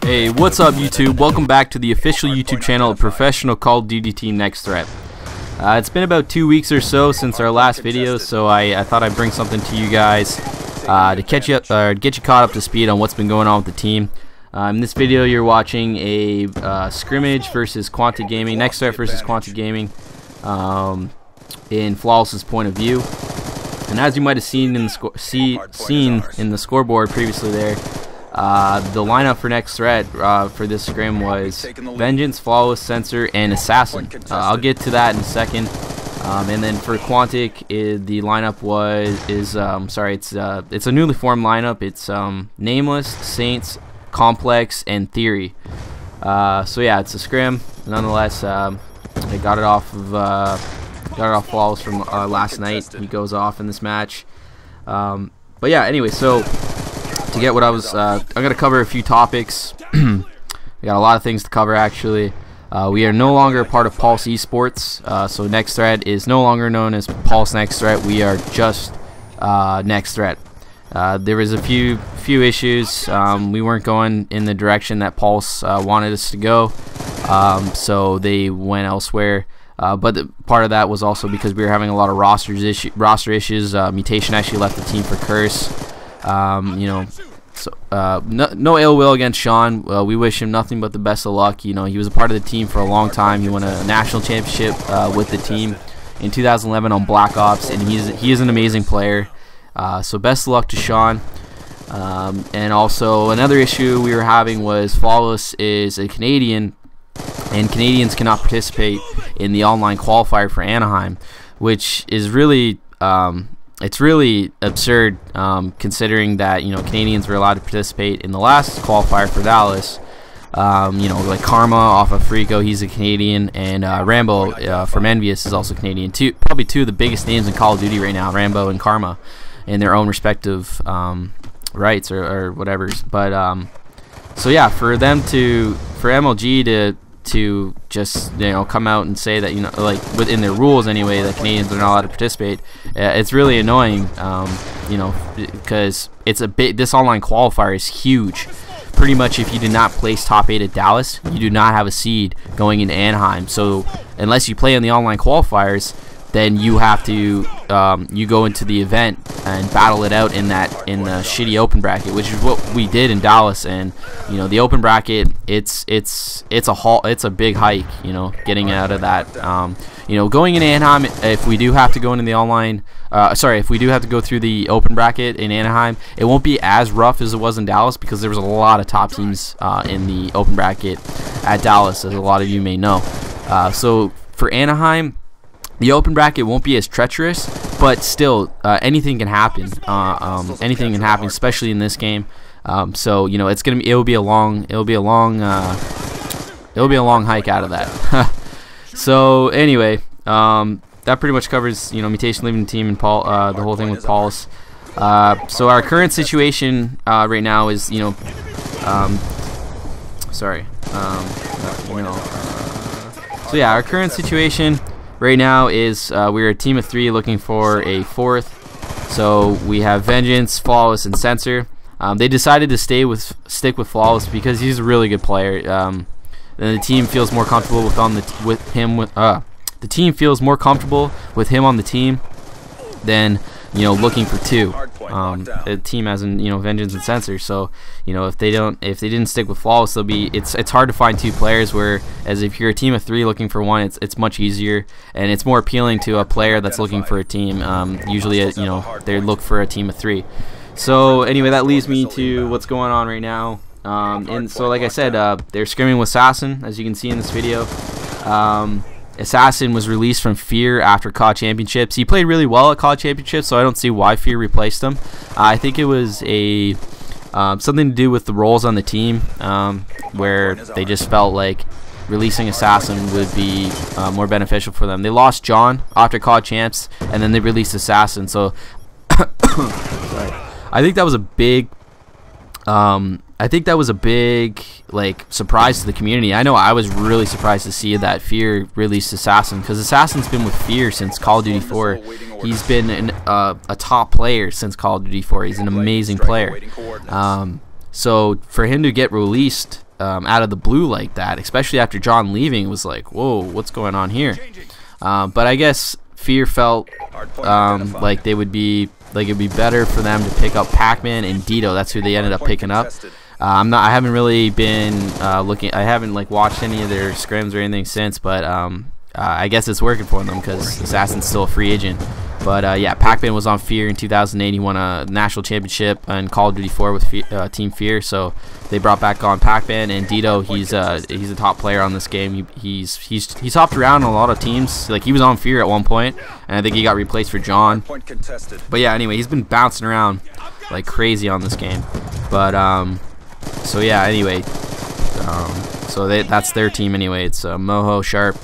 Hey, what's up YouTube? Welcome back to the official YouTube channel of professional Call of Duty team Nex-TT-hreat. It's been about 2 weeks or so since our last video, so I thought I'd bring something to you guys to catch you up, get you caught up to speed on what's been going on with the team. In this video, you're watching a scrimmage versus Quantic Gaming, Nex-TT-hreat versus Quantic Gaming, in FLawLesS' point of view. And as you might have seen in the scoreboard previously there, the lineup for Nex-TT-hreat for this scrim was Vengeance, FLawLesS, CeNSoR, and Assassin. I'll get to that in a second. And then for Quantic, the lineup it's a newly formed lineup. It's NameLeSs, Saints, Complex, and Theory. So yeah, it's a scrim. Nonetheless, they got it off of FLawLesS from last night. He goes off in this match. But yeah, anyway, so to get what I'm gonna cover a few topics. We got a lot of things to cover actually. We are no longer a part of Pulse Esports, so Nex-TT-hreat is no longer known as Pulse Nex-TT-hreat. We are just Nex-TT-hreat. There was a few issues. We weren't going in the direction that Pulse wanted us to go, so they went elsewhere. But part of that was also because we were having a lot of roster issues. Mutation actually left the team for Curse. You know, so no ill will against Sean. We wish him nothing but the best of luck. You know, he was a part of the team for a long time. He won a national championship with the team in 2011 on Black Ops, and he is an amazing player. So best of luck to Sean. And also another issue we were having was FLawLesS is a Canadian, and Canadians cannot participate in the online qualifier for Anaheim, which is really it's really absurd, considering that, you know, Canadians were allowed to participate in the last qualifier for Dallas. You know, like Karma off of Frico, he's a Canadian, and Rambo from Envious is also Canadian. Probably two of the biggest names in Call of Duty right now, Rambo and Karma, in their own respective rights or whatever. But so yeah, for MLG to just, you know, come out and say that, you know, like within their rules anyway, that Canadians are not allowed to participate, it's really annoying, you know, because this online qualifier is huge. Pretty much, if you did not place top 8 at Dallas, you do not have a seed going into Anaheim. So unless you play in the online qualifiers, then you have to you go into the event and battle it out in the shitty open bracket, which is what we did in Dallas. And you know, the open bracket, it's a big hike, you know, getting out of that. You know, going in Anaheim, if we do have to go into the online, if we do have to go through the open bracket in Anaheim, it won't be as rough as it was in Dallas, because there was a lot of top teams in the open bracket at Dallas, as a lot of you may know. So for Anaheim, the open bracket won't be as treacherous, but still, anything can happen. Anything can happen, especially in this game. So you know, it'll be a long hike out of that. So anyway, that pretty much covers, you know, Mutation leaving the team and the whole thing with Pulse. So our current situation right now is, you know, so yeah, our current situation right now is we're a team of 3 looking for a 4th. So we have Vengeance, FLawLesS, and CeNSoR. They decided to stick with FLawLesS because he's a really good player. And the team feels more comfortable the team feels more comfortable with him on the team than, you know, looking for 2. A team as in, you know, Vengeance and CeNSoR. So you know, if they didn't stick with FLawLesS, it's hard to find 2 players. Whereas if you're a team of 3 looking for 1, it's much easier, and it's more appealing to a player that's looking for a team. Usually, you know, they look for a team of 3. So anyway, that leads me to what's going on right now. And so, like I said, they're scrimming with Assassin, as you can see in this video. Assassin was released from Fear after COD Championships. He played really well at COD Championships, so I don't see why Fear replaced him. I think it was something to do with the roles on the team, where they just felt like releasing Assassin would be more beneficial for them. They lost John after COD Champs, and then they released Assassin. So I think that was a big I think that was a big like surprise to the community. I know I was really surprised to see that Fear released Assassin, because Assassin's been with Fear since Call of Duty 4. He's been a top player since Call of Duty 4. He's an amazing player. So for him to get released out of the blue like that, especially after John leaving, was like, whoa, what's going on here? But I guess Fear felt like it'd be better for them to pick up Pac-Man and Dito. That's who they ended up picking up. I haven't really been looking. I haven't like watched any of their scrims or anything since, but I guess it's working for them because Assassin's still a free agent. But yeah, Pac-Man was on Fear in 2008. He won a national championship in Call of Duty 4 with Team Fear. So they brought back on Pac-Man and Dito. He's a top player on this game. He's hopped around on a lot of teams. Like, he was on Fear at one point, and I think he got replaced for John. But yeah, anyway, he's been bouncing around like crazy on this game. But so yeah, anyway, so that's their team anyway. It's Moho, Sharp,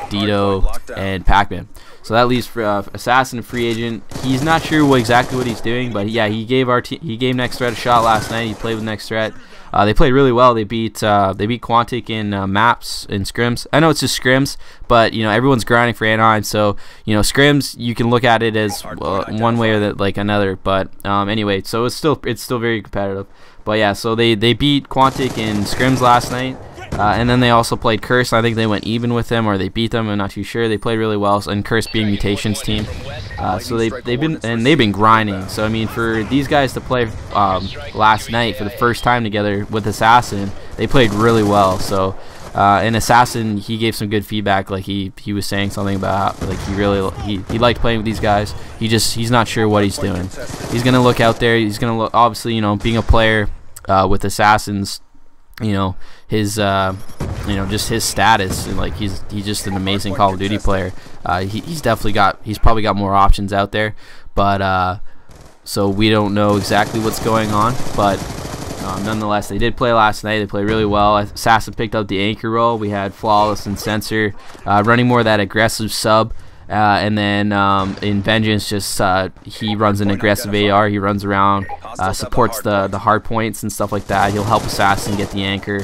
Dito, and Pac-Man. So that leaves for Assassin, a free agent. He's not sure exactly what he's doing, but yeah, he gave Nex-TT-hreat a shot last night. He played with Nex-TT-hreat. They played really well. They beat Quantic in maps and scrims. I know it's just scrims, but you know, everyone's grinding for Anaheim, so you know, scrims, you can look at it as one way or like another. But anyway, so it's still very competitive. But yeah, so they beat Quantic in scrims last night. And then they also played Curse. I think they went even with them, or they beat them. I'm not too sure. They played really well, and Curse being Mutation's team. So they've been grinding. So I mean, for these guys to play last night for the first time together with Assassin, they played really well. So and Assassin, he gave some good feedback. Like he was saying something about like he liked playing with these guys. He's not sure what he's doing. He's gonna look out there. He's gonna look, obviously, you know, being a player with Assassins, you know, his you know, just his status, and like he's just an amazing Call of Duty player. He's probably got more options out there, but so we don't know exactly what's going on. But nonetheless, they did play last night. They played really well. Assassin picked up the anchor role. We had FLawLesS and CeNSoR running more of that aggressive sub. And then in Vengeance, just he runs an aggressive AR. He runs around, supports the hardpoints and stuff like that. He'll help Assassin get the anchor.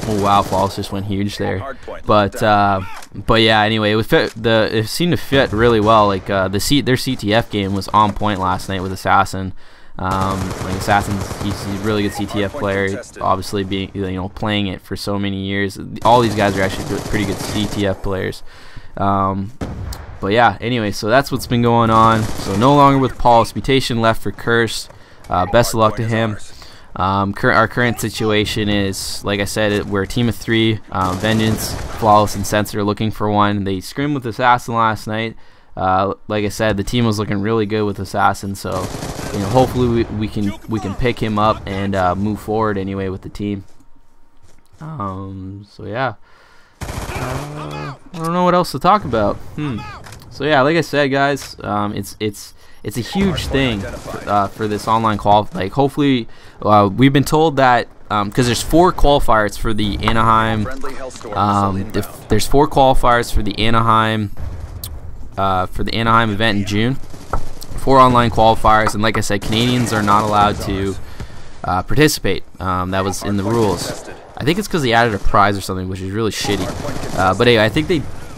Oh wow, FLawLesS just went huge there. But yeah, anyway, it seemed to fit really well. Like their CTF game was on point last night with Assassin. Like he's a really good CTF player. Obviously, being, you know, playing it for so many years. All these guys are actually pretty good CTF players. But yeah, anyway, so that's what's been going on. So no longer with POV. Mutation left for Curse. Best of luck to him. Our current situation is, like I said, we're a team of 3. Vengeance, FLawLesS, and CeNSoR are looking for one. They scrimmed with Assassin last night. Like I said, the team was looking really good with Assassin, so you know, hopefully we can pick him up and move forward anyway with the team. So yeah. I don't know what else to talk about. So yeah, like I said, guys, it's a huge thing for this online qual. Like, hopefully, we've been told that because there's 4 qualifiers for the Anaheim. There's 4 qualifiers for the Anaheim event in June. 4 online qualifiers, and like I said, Canadians are not allowed to participate. That was in the rules. I think it's because they added a prize or something, which is really shitty. But anyway,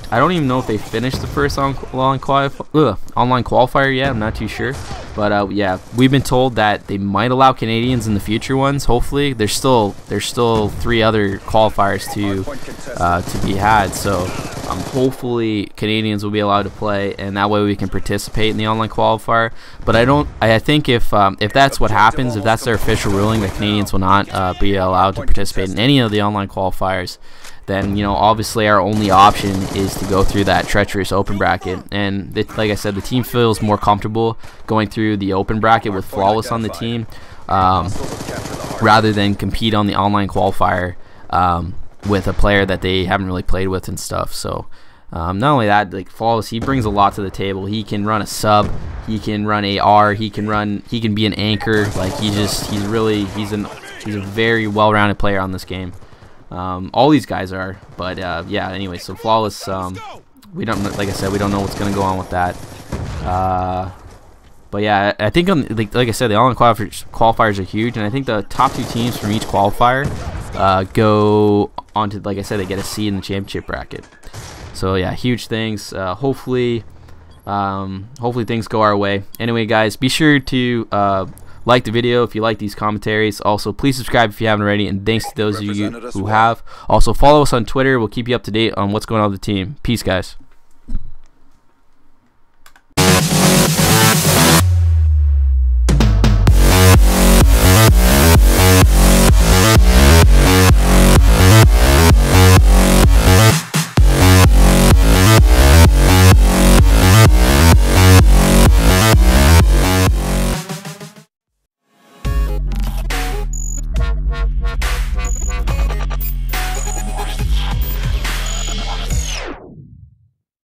I don't even know if they finished the first online qualifier yet. I'm not too sure. But yeah, we've been told that they might allow Canadians in the future ones. Hopefully, there's still 3 other qualifiers to be had. So hopefully Canadians will be allowed to play, and that way we can participate in the online qualifier. But I think if that's what happens, if that's their official ruling, that Canadians will not be allowed to participate in any of the online qualifiers, then, you know, obviously our only option is to go through that treacherous open bracket. And like I said, the team feels more comfortable going through the open bracket with FLawLesS on the team, rather than compete on the online qualifier with a player that they haven't really played with and stuff. So not only that, like FLawLesS, he brings a lot to the table. He can run a sub, he can run AR, he can be an anchor. Like he's a very well-rounded player on this game. All these guys are, but yeah, anyway, so FLawLesS, we don't, like I said, we don't know what's gonna go on with that, But yeah, I think like I said, the online qualifiers are huge, and I think the top 2 teams from each qualifier go on to, like I said, they get a seed in the championship bracket. So yeah, huge things. Hopefully things go our way. Anyway, guys, be sure to like the video if you like these commentaries. Also, please subscribe if you haven't already, and thanks to those of you who have. Also, follow us on Twitter. We'll keep you up to date on what's going on with the team. Peace, guys.